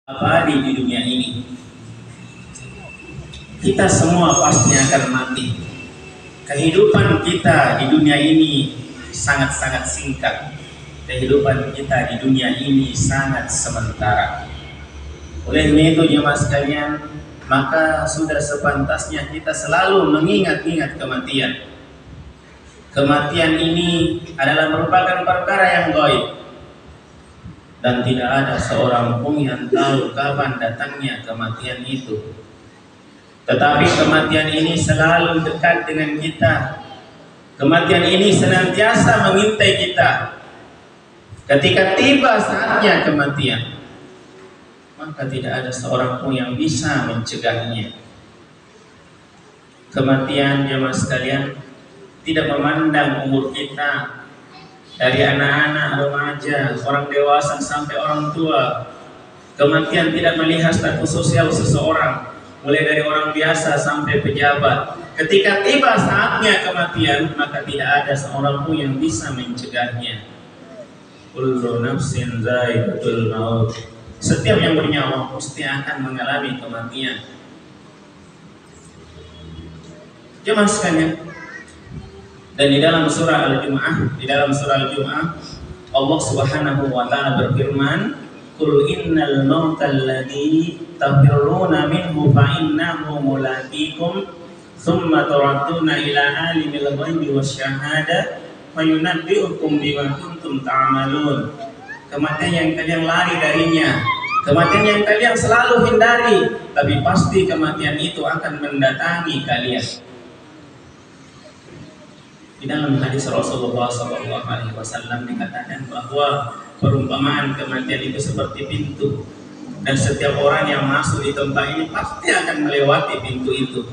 abadi di dunia ini. Kita semua pasti akan mati. Kehidupan kita di dunia ini sangat-sangat singkat. Kehidupan kita di dunia ini sangat sementara. Oleh itu jemaah sekalian, maka sudah sepantasnya kita selalu mengingat-ingat kematian. Kematian ini adalah merupakan perkara yang gaib, dan tidak ada seorang pun yang tahu kapan datangnya kematian itu. Tetapi kematian ini selalu dekat dengan kita. Kematian ini senantiasa mengintai kita. Ketika tiba saatnya kematian, maka tidak ada seorang pun yang bisa mencegahnya. Kematian jemaah sekalian tidak memandang umur kita, dari anak-anak, remaja, orang dewasa sampai orang tua. Kematian tidak melihat status sosial seseorang, mulai dari orang biasa sampai pejabat. Ketika tiba saatnya kematian, maka tidak ada seorang pun yang bisa mencegahnya. Kullu nafsin dha'iqatul maut. Setiap yang bernyawa pasti akan mengalami kematian. Jemaah sekalian, dan di dalam surah Al-Jumu'ah, Allah Subhanahu wa taala berfirman, "Qul innal mautal ladzi tafirruna minhu fa innahu mulaqikum, tsumma turadduna ila alimil ghaibi wasyahada fayunabbi'ukum bima kuntum ta'malun." Kematian yang kalian lari darinya, kematian yang kalian selalu hindari, tapi pasti kematian itu akan mendatangi kalian. Di dalam hadis Rasulullah SAW dikatakan bahwa perumpamaan kematian itu seperti pintu, dan setiap orang yang masuk di tempat ini pasti akan melewati pintu itu.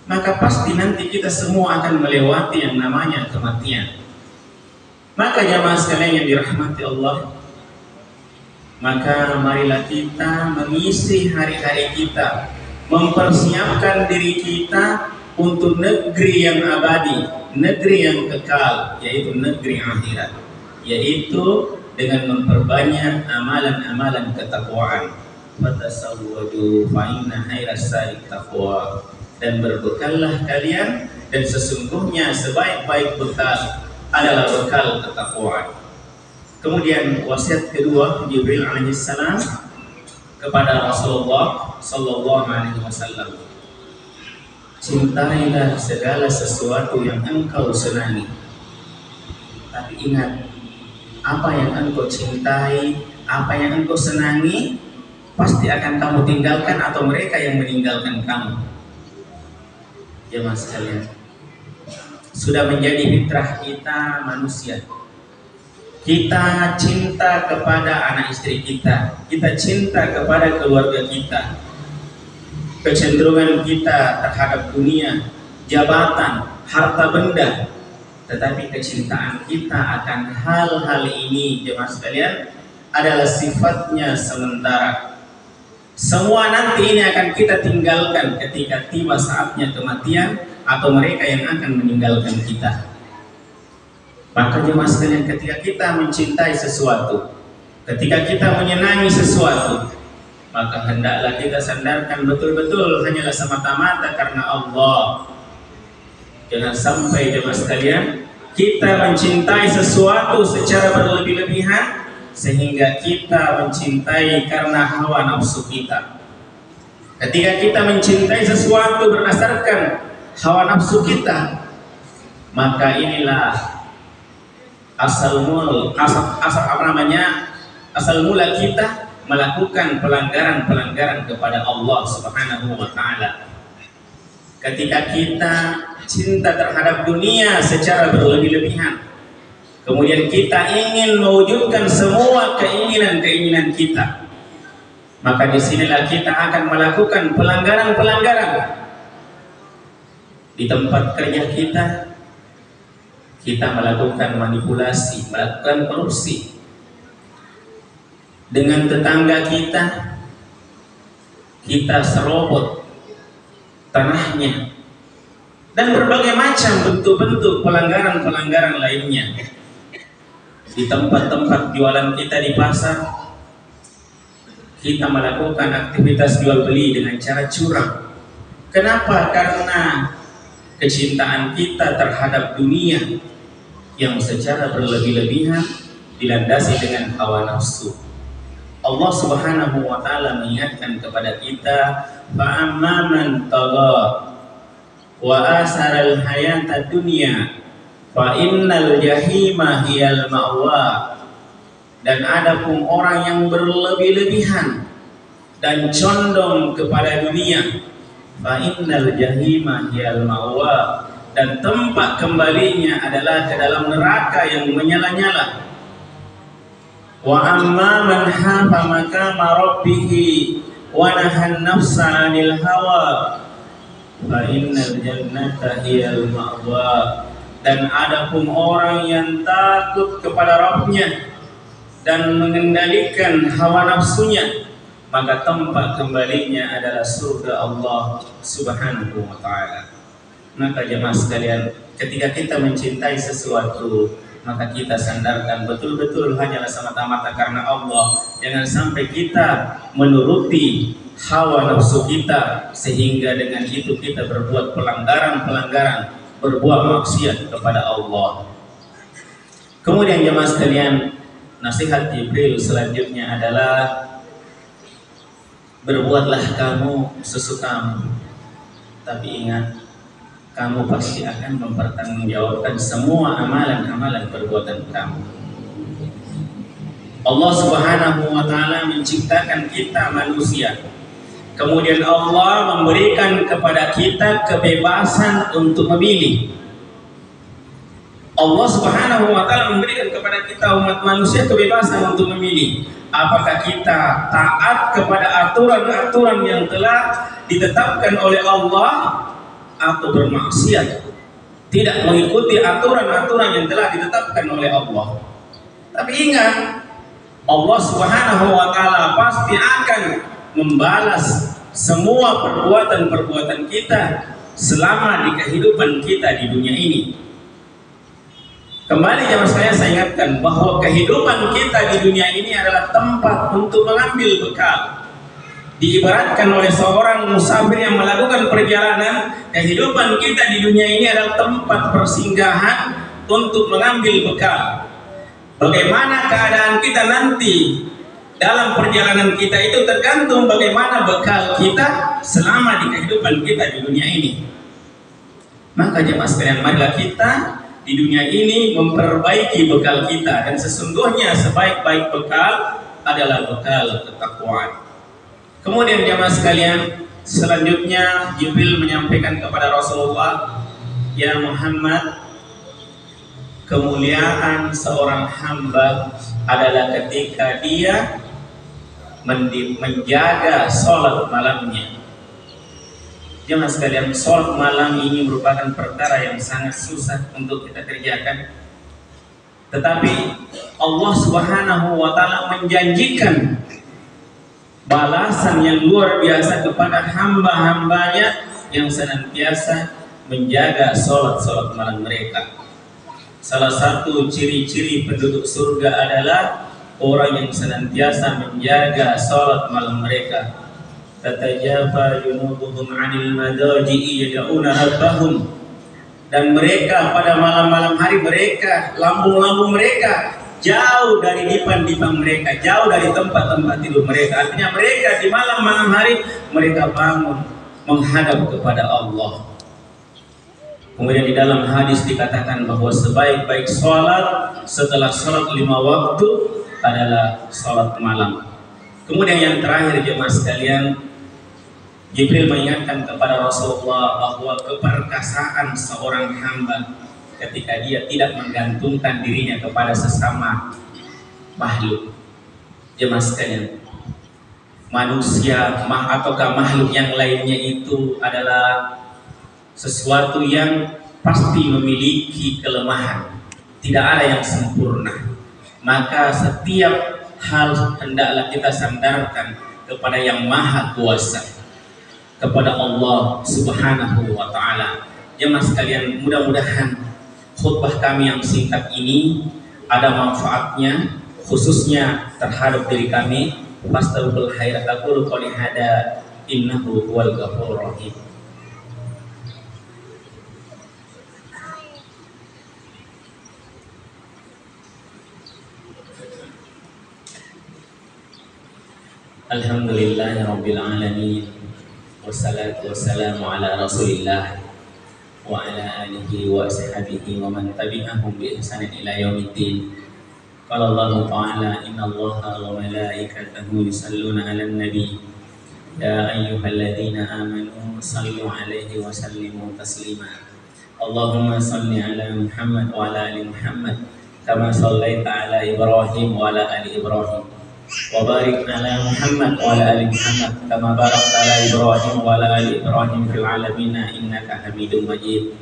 Maka pasti nanti kita semua akan melewati yang namanya kematian. Maka jamaah sekalian yang dirahmati Allah, maka marilah kita mengisi hari-hari kita, mempersiapkan diri kita untuk negeri yang abadi, negeri yang kekal, yaitu negeri akhirat, yaitu dengan memperbanyak amalan-amalan ketakwaan. Fatasawwadu fa inna khairas zadi taqwa. Dan berbekallah kalian, dan sesungguhnya sebaik-baik bekal adalah bekal ketakwaan. Kemudian wasiat kedua Jibril alaihissalam kepada Rasulullah sallallahu alaihi wasallam, cintailah segala sesuatu yang engkau senangi. Tapi ingat, apa yang engkau cintai, apa yang engkau senangi, pasti akan kamu tinggalkan atau mereka yang meninggalkan kamu. Jemaah sekalian, sudah menjadi fitrah kita manusia. Kita cinta kepada anak istri kita, kita cinta kepada keluarga kita. Kecenderungan kita terhadap dunia, jabatan, harta benda, tetapi kecintaan kita akan hal-hal ini jemaah sekalian adalah sifatnya sementara. Semua nanti ini akan kita tinggalkan ketika tiba saatnya kematian atau mereka yang akan meninggalkan kita. Maka jemaah sekalian, ketika kita mencintai sesuatu, ketika kita menyenangi sesuatu, maka hendaklah kita sandarkan betul-betul hanyalah semata-mata karena Allah. Jangan sampai jemaah sekalian kita mencintai sesuatu secara berlebih-lebihan sehingga kita mencintai karena hawa nafsu kita. Ketika kita mencintai sesuatu berdasarkan hawa nafsu kita, maka inilah asal mula kita melakukan pelanggaran-pelanggaran kepada Allah Subhanahu wa taala. Ketika kita cinta terhadap dunia secara berlebih-lebihan, kemudian kita ingin mewujudkan semua keinginan-keinginan kita, maka disinilah kita akan melakukan pelanggaran-pelanggaran. Di tempat kerja kita melakukan manipulasi, melakukan korupsi. Dengan tetangga kita serobot tanahnya, dan berbagai macam bentuk-bentuk pelanggaran-pelanggaran lainnya. Di tempat-tempat jualan kita di pasar, kita melakukan aktivitas jual beli dengan cara curang. Kenapa? Karena kecintaan kita terhadap dunia yang secara berlebih-lebihan dilandasi dengan hawa nafsu. Allah Subhanahu wa taala mengingatkan kepada kita, fa'amma man tagha wa asaral hayata dunya fa innal jahima hiyal ma'wa. Dan adapun orang yang berlebih-lebihan dan condong kepada dunia, fa innal jahima hiyal ma'wa, dan tempat kembalinya adalah ke dalam neraka yang menyala-nyala. Wa amma man hafa maqama rabbih wa nahan nafsa 'anil hawa fa innal jannata hiyal ma'wa. Dan adapun orang yang takut kepada Rabbnya dan mengendalikan hawa nafsunya, maka tempat kembalinya adalah surga Allah Subhanahu wa taala. Maka jemaah sekalian, ketika kita mencintai sesuatu, maka kita sandarkan betul-betul hanyalah semata-mata karena Allah. Jangan sampai kita menuruti hawa nafsu kita sehingga dengan itu kita berbuat pelanggaran-pelanggaran, berbuat maksiat kepada Allah. Kemudian jemaah sekalian, nasihat Jibril selanjutnya adalah berbuatlah kamu sesukamu, tapi ingat, kamu pasti akan mempertanggungjawabkan semua amalan-amalan perbuatan kamu. Allah Subhanahu wa taala menciptakan kita manusia. Kemudian Allah memberikan kepada kita kebebasan untuk memilih. Allah Subhanahu wa taala memberikan kepada kita umat manusia kebebasan untuk memilih. Apakah kita taat kepada aturan-aturan yang telah ditetapkan oleh Allah atau bermaksiat, tidak mengikuti aturan-aturan yang telah ditetapkan oleh Allah. Tapi ingat, Allah Subhanahu wa taala pasti akan membalas semua perbuatan-perbuatan kita selama di kehidupan kita di dunia ini. Kembali jemaah sekalian, saya ingatkan bahwa kehidupan kita di dunia ini adalah tempat untuk mengambil bekal. Diibaratkan oleh seorang musafir yang melakukan perjalanan, kehidupan kita di dunia ini adalah tempat persinggahan untuk mengambil bekal. Bagaimana keadaan kita nanti dalam perjalanan kita itu tergantung bagaimana bekal kita selama di kehidupan kita di dunia ini. Maka jemaah sekalian, marilah kita di dunia ini memperbaiki bekal kita, dan sesungguhnya sebaik-baik bekal adalah bekal ketakwaan. Kemudian jemaah sekalian, selanjutnya Jibril menyampaikan kepada Rasulullah, ya Muhammad, kemuliaan seorang hamba adalah ketika dia menjaga sholat malamnya. Jemaah sekalian, sholat malam ini merupakan perkara yang sangat susah untuk kita kerjakan. Tetapi Allah Subhanahu wa taala menjanjikan balasan yang luar biasa kepada hamba-hambanya yang senantiasa menjaga sholat malam mereka. Salah satu ciri-ciri penduduk surga adalah orang yang senantiasa menjaga sholat malam mereka. Tatajafa junubuhum 'anil madaji'i yad'una rabbahum. Dan mereka pada malam-malam hari, mereka lambung-lambung mereka jauh dari dipan-dipan mereka, jauh dari tempat-tempat tidur mereka. Artinya mereka di malam-malam hari mereka bangun menghadap kepada Allah. Kemudian di dalam hadis dikatakan bahwa sebaik-baik sholat setelah sholat 5 waktu adalah sholat malam. Kemudian yang terakhir jemaah sekalian, Jibril mengingatkan kepada Rasulullah bahwa keperkasaan seorang hamba ketika dia tidak menggantungkan dirinya kepada sesama makhluk. Jemaah sekalian, manusia ataukah makhluk yang lainnya itu adalah sesuatu yang pasti memiliki kelemahan. Tidak ada yang sempurna. Maka setiap hal hendaklah kita sandarkan kepada yang maha kuasa, kepada Allah Subhanahu wa ta'ala. Jemaah sekalian, mudah-mudahan khutbah kami yang singkat ini ada manfaatnya, khususnya terhadap diri kami, fastabiqul khairat. Aqulu qouli hada innahu huwal ghafurur rahim. Alhamdulillahi rabbil alamin, wassalatu wassalamu ala rasulillah wa ala alihi wa ashabihi wa man tabi'ahum bi ihsanin ila yaumiddin. Qala Allah ta'ala, inna Allaha wa malaikatahu yusalluna 'alan nabi ya ayyuhalladzina amanu sallu 'alaihi wa sallimu taslima. Allahumma salli 'ala Muhammad wa 'ala ali Muhammad kama shallaita 'ala Ibrahim wa 'ala ali Ibrahim wa barik 'ala Muhammad wa 'ala ali Muhammad kama barakta 'ala Ibrahim wa 'ala ali Ibrahim fil 'alamin innaka Hamidum Majid.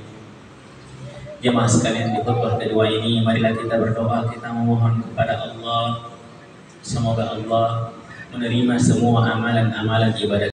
Jemaah sekalian, di khutbah kedua ini marilah kita berdoa, kita memohon kepada Allah semoga Allah menerima semua amalan-amalan ibadah